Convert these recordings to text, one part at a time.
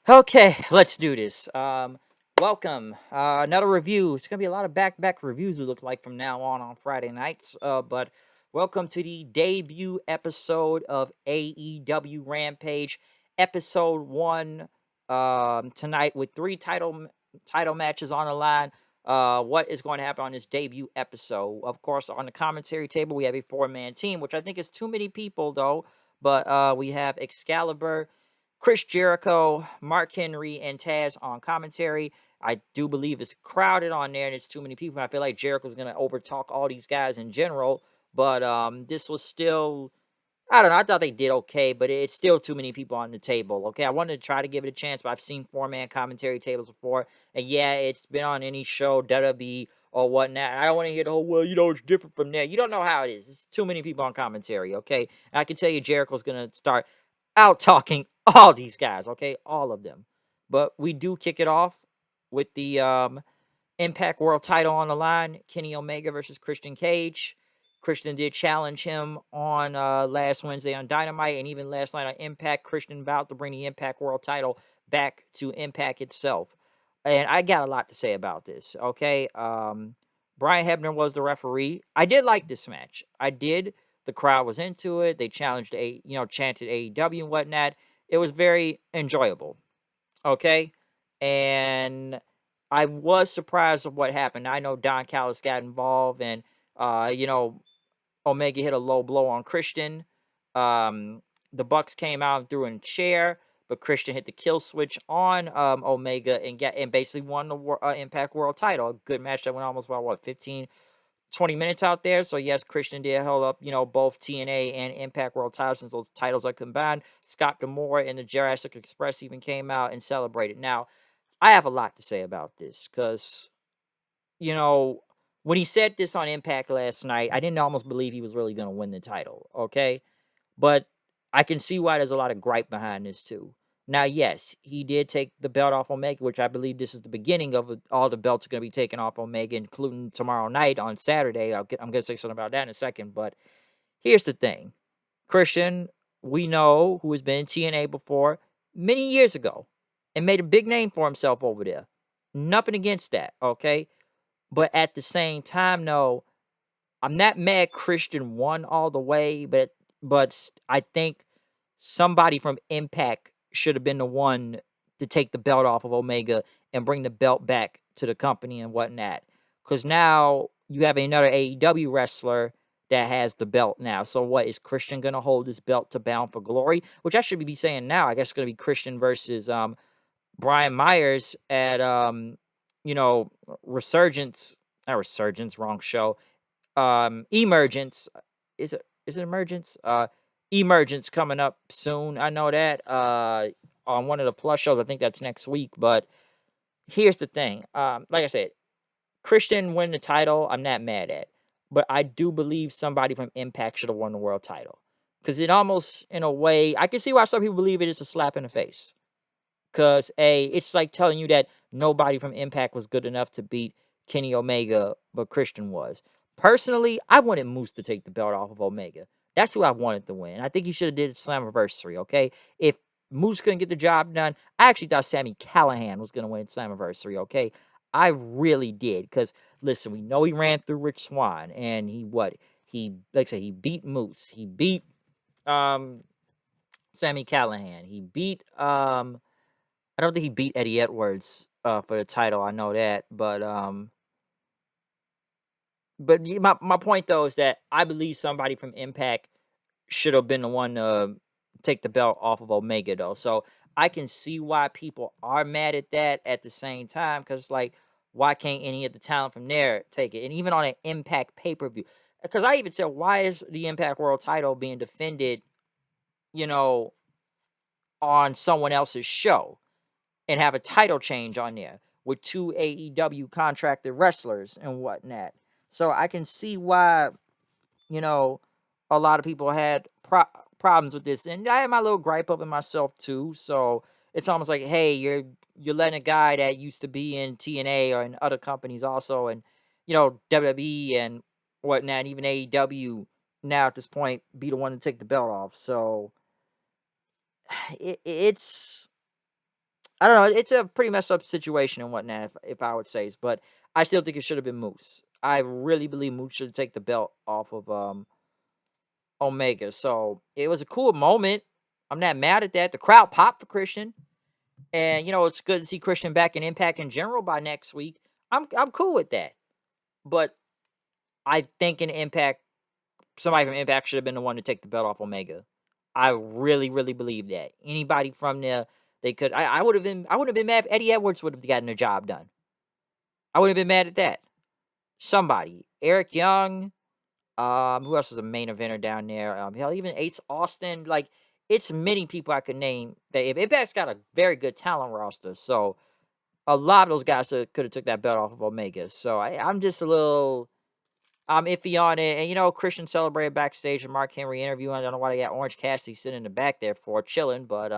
Okay, let's do this. Welcome. Another review. It's gonna be a lot of back-to-back reviews. It look like from now on Friday nights. But welcome to the debut episode of AEW Rampage, episode one. Tonight with three title matches on the line. What is going to happen on this debut episode? Of course, on the commentary table we have a four-man team, which I think is too many people though. But we have Excalibur, Chris Jericho, Mark Henry, and Taz on commentary. I do believe it's crowded on there and it's too many people. I feel like Jericho's going to overtalk all these guys in general. But this was still, I don't know. I thought they did okay, but it's still too many people on the table. Okay, I wanted to try to give it a chance, but I've seen four-man commentary tables before. And yeah, it's been on any show, WWE or whatnot. I don't want to hear the whole, well, it's different from there. You don't know how it is. It's too many people on commentary, okay? And I can tell you Jericho's going to start out talking all these guys, okay? All of them. But we do kick it off with the Impact World title on the line. Kenny Omega versus Christian Cage. Christian did challenge him on last Wednesday on Dynamite, and even last night on Impact. Christian about to bring the Impact World title back to Impact itself. And I got a lot to say about this, okay? Brian Hebner was the referee. I did like this match. I did. The crowd was into it. They challenged chanted AEW and whatnot. It was very enjoyable. Okay. And I was surprised of what happened. I know Don Callis got involved and uh, you know, Omega hit a low blow on Christian. The Bucks came out and threw in a chair, but Christian hit the kill switch on Omega and basically won the Impact World title. A good match that went almost about what 15-20 minutes out there. So yes, Christian did hold up, both TNA and Impact World titles since those titles are combined. Scott D'Amore and the Jurassic Express even came out and celebrated. Now, I have a lot to say about this because, you know, when he said this on Impact last night, I didn't almost believe he was really going to win the title. Okay. But I can see why there's a lot of gripe behind this too. Now, yes, he did take the belt off Omega, which I believe this is the beginning of all the belts are going to be taken off Omega, including tomorrow night on Saturday. I'm going to say something about that in a second. But here's the thing. Christian, we know, who has been in TNA before many years ago and made a big name for himself over there. Nothing against that, okay? But at the same time, no, I'm not mad Christian won all the way, but I think somebody from Impact should have been the one to take the belt off of Omega and bring the belt back to the company and whatnot. Because now you have another AEW wrestler that has the belt now. So what is Christian gonna hold this belt to Bound for Glory? Which I should be saying now. I guess it's gonna be Christian versus Brian Myers at you know Resurgence, not Resurgence, wrong show. Emergence. Is it Emergence? Emergence coming up soon. I know that. On one of the plus shows. I think that's next week. But here's the thing. Like I said, Christian win the title, I'm not mad at. But I do believe somebody from Impact should have won the world title. Because it almost, in a way, I can see why some people believe it is a slap in the face. Because, it's like telling you that nobody from Impact was good enough to beat Kenny Omega, but Christian was. Personally, I wanted Moose to take the belt off of Omega. That's who I wanted to win. I think he should have did a Slammiversary, okay? If Moose couldn't get the job done, I actually thought Sammy Callahan was going to win Slammiversary, okay? I really did. Because, listen, we know he ran through Rich Swann, and like I said, he beat Moose. He beat um, Sammy Callahan. He beat I don't think he beat Eddie Edwards for the title. I know that, but my point though is that I believe somebody from Impact should have been the one to take the belt off of Omega though. So I can see why people are mad at that at the same time because like why can't any of the talent from there take it? And even on an Impact pay per view, because I even said why is the Impact World Title being defended, you know, on someone else's show? And have a title change on there with two AEW contracted wrestlers and whatnot. So I can see why, you know, a lot of people had problems with this. And I had my little gripe up in myself too. So it's almost like, hey, you're letting a guy that used to be in TNA or in other companies also and, WWE and whatnot, and even AEW now at this point be the one to take the belt off. So it's I don't know. It's a pretty messed up situation and whatnot, if I would say. But I still think it should have been Moose. I really believe Moose should take the belt off of Omega. So it was a cool moment. I'm not mad at that. The crowd popped for Christian, and it's good to see Christian back in Impact in general by next week. I'm cool with that. But I think in Impact, somebody from Impact should have been the one to take the belt off Omega. I really, really believe that. Anybody from there, they could. I would have been. I wouldn't have been mad if Eddie Edwards would have gotten the job done. I wouldn't have been mad at that. Somebody, Eric Young. Who else is a main eventer down there? Hell, even Ace Austin. Like, it's many people I could name. That if Impact's got a very good talent roster, so a lot of those guys could have took that belt off of Omega. So I'm just a little. I'm iffy on it. And, Christian celebrated backstage and Mark Henry interviewing. I don't know why they got Orange Cassidy sitting in the back there for chilling. But,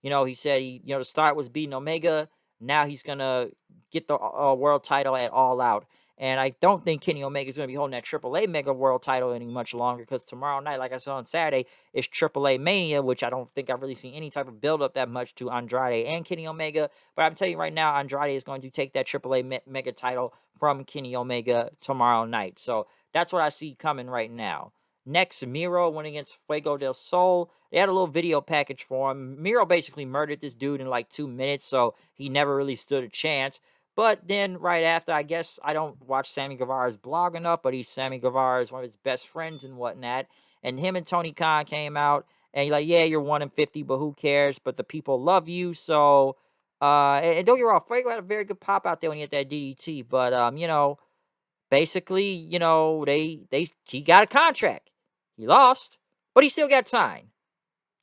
he said the start was beating Omega. Now he's going to get the world title at All Out. And I don't think Kenny Omega is going to be holding that AAA Mega World title any much longer because tomorrow night, like I said on Saturday, is AAA Mania, which I don't think I've really seen any type of build up that much to Andrade and Kenny Omega. But I'm telling you right now, Andrade is going to take that AAA Mega title from Kenny Omega tomorrow night. So that's what I see coming right now. Next, Miro went against Fuego del Sol. They had a little video package for him. Miro basically murdered this dude in like 2 minutes, so he never really stood a chance. But then right after, I guess I don't watch Sammy Guevara's blog enough, but Sammy Guevara is one of his best friends and whatnot. And him and Tony Khan came out and he's like, yeah, you're 1 in 50, but who cares? But the people love you, so and don't get me wrong, Fuego had a very good pop out there when he had that DDT, but basically, he got a contract. He lost, but he still got signed.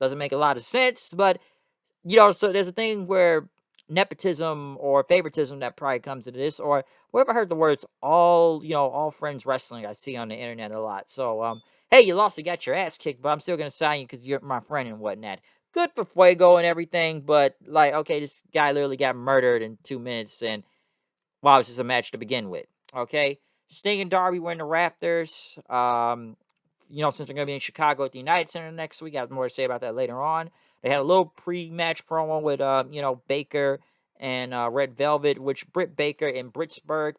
Doesn't make a lot of sense, but so there's a thing where nepotism or favoritism that probably comes into this, or wherever I heard the words all friends wrestling I see on the internet a lot. So hey, you lost, you got your ass kicked, but I'm still gonna sign you because you're my friend and whatnot. Good for Fuego and everything, but like, okay, this guy literally got murdered in 2 minutes, and wow, it's just a match to begin with. Okay, Sting and Darby were in the rafters. Since they're gonna be in Chicago at the United Center next week, I have more to say about that later on. They had a little pre-match promo with Baker and Red Velvet, which Britt Baker in Pittsburgh.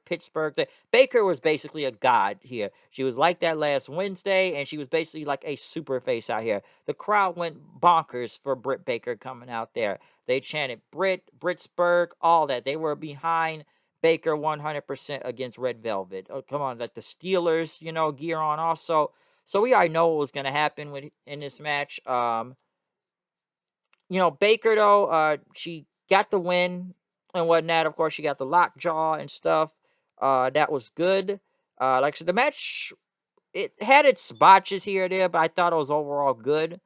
Baker was basically a god here. She was like that last Wednesday, and she was basically like a super face out here. The crowd went bonkers for Britt Baker coming out there. They chanted Britsburg, all that. They were behind Baker 100% against Red Velvet. Oh, come on, like the Steelers, gear on also. So we already know what was going to happen in this match. Baker though, she got the win and whatnot. Of course, she got the lockjaw and stuff. That was good. Like I said, the match, it had its botches here or there, but I thought it was overall good.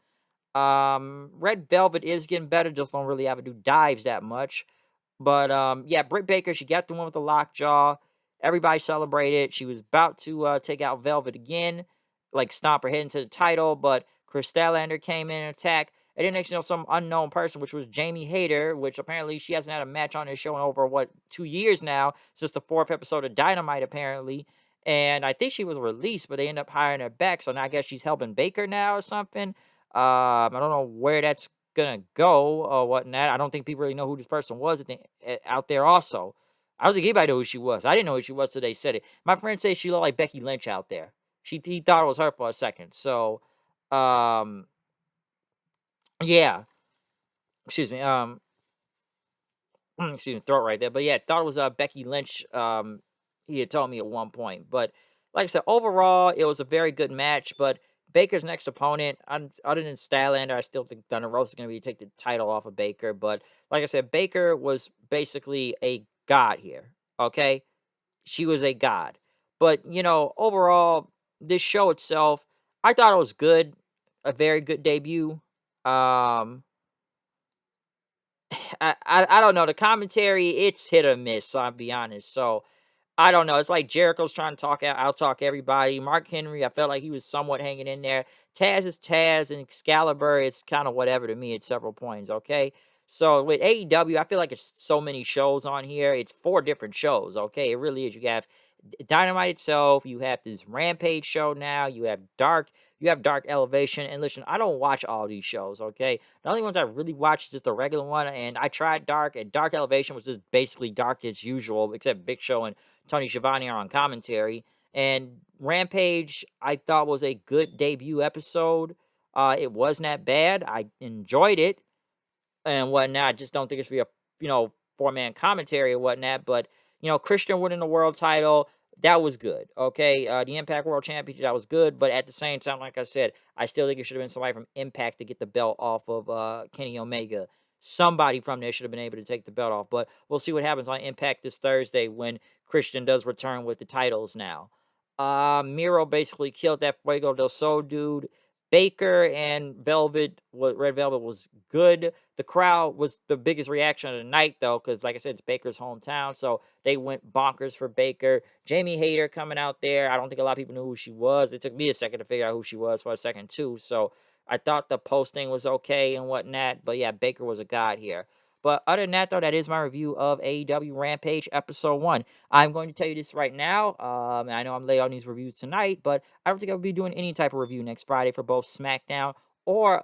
Red Velvet is getting better, just don't really have to do dives that much. But yeah, Britt Baker, she got the one with the lockjaw. Everybody celebrated. She was about to take out Velvet again, like stomp her head into the title, but Chris Statlander came in and attacked. And then next, some unknown person, which was Jamie Hayter, which apparently she hasn't had a match on this show in over 2 years now. It's just the 4th episode of Dynamite, apparently. And I think she was released, but they ended up hiring her back. So now I guess she's helping Baker now or something. I don't know where that's gonna go or whatnot. I don't think people really know who this person was out there. Also, I don't think anybody knew who she was. I didn't know who she was till they said it. My friend said she looked like Becky Lynch out there. He thought it was her for a second. So, yeah. Excuse me. Excuse me, throat right there. But yeah, thought it was Becky Lynch. He had told me at one point. But like I said, overall, it was a very good match. But Baker's next opponent, other than Statlander, I still think Thunder Rosa is going to be take the title off of Baker. But like I said, Baker was basically a god here. Okay, she was a god. But overall, this show itself, I thought it was good, a very good debut. I don't know. The commentary, it's hit or miss, so I'll be honest. So I don't know. It's like Jericho's trying to out talk everybody. Mark Henry, I felt like he was somewhat hanging in there. Taz is Taz, and Excalibur, it's kind of whatever to me at several points, okay? So with AEW, I feel like it's so many shows on here. It's 4 different shows, okay? It really is. You have Dynamite itself. You have this Rampage show now. You have Dark. You have Dark Elevation. And listen, I don't watch all these shows. Okay, the only ones I really watch is just the regular one. And I tried Dark, and Dark Elevation was just basically dark as usual, except Big Show and Tony Schiavone are on commentary. And Rampage, I thought was a good debut episode. It wasn't that bad. I enjoyed it and whatnot. I just don't think it should be a four-man commentary or whatnot. But Christian winning the world title, that was good. Okay, the Impact World Championship, that was good. But at the same time, like I said, I still think it should have been somebody from Impact to get the belt off of Kenny Omega. Somebody from there should have been able to take the belt off. But we'll see what happens on Impact this Thursday when Christian does return with the titles now. Miro basically killed that Fuego del Sol dude. Baker and Red Velvet was good. The crowd was the biggest reaction of the night, though, because, like I said, it's Baker's hometown, so they went bonkers for Baker. Jamie Hayter coming out there. I don't think a lot of people knew who she was. It took me a second to figure out who she was for a second, too. So I thought the posting was okay and whatnot, but yeah, Baker was a god here. But other than that, though, that is my review of AEW Rampage Episode 1. I'm going to tell you this right now. And I know I'm late on these reviews tonight, but I don't think I'll be doing any type of review next Friday for both SmackDown or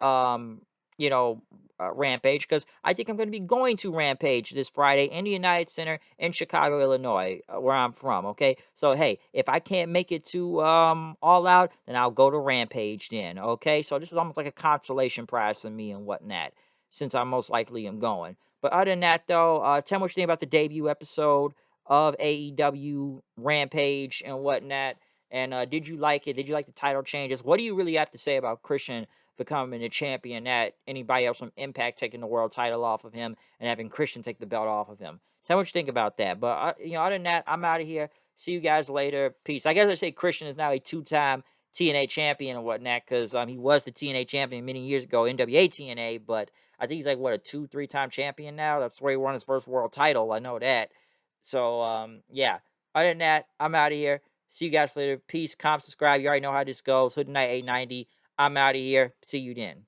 you know, Rampage, because I think I'm going to be going to Rampage this Friday in the United Center in Chicago, Illinois, where I'm from. Okay, so hey, if I can't make it to All Out, then I'll go to Rampage then. Okay, so this is almost like a consolation prize for me and whatnot, since I most likely am going. But other than that, though, tell me what you think about the debut episode of AEW Rampage and whatnot. And did you like it? Did you like the title changes? What do you really have to say about Christian becoming a champion, that anybody else from Impact taking the world title off of him and having Christian take the belt off of him? Tell me what you think about that. But other than that, I'm out of here. See you guys later. Peace. I guess I say Christian is now a two-time TNA champion and whatnot, because he was the TNA champion many years ago, NWA TNA, but I think he's like what, a 2-3 time champion now. That's where he won his first world title. I know that. So yeah. Other than that, I'm out of here. See you guys later. Peace. Comment, subscribe. You already know how this goes. Hood Night 890. I'm out of here. See you then.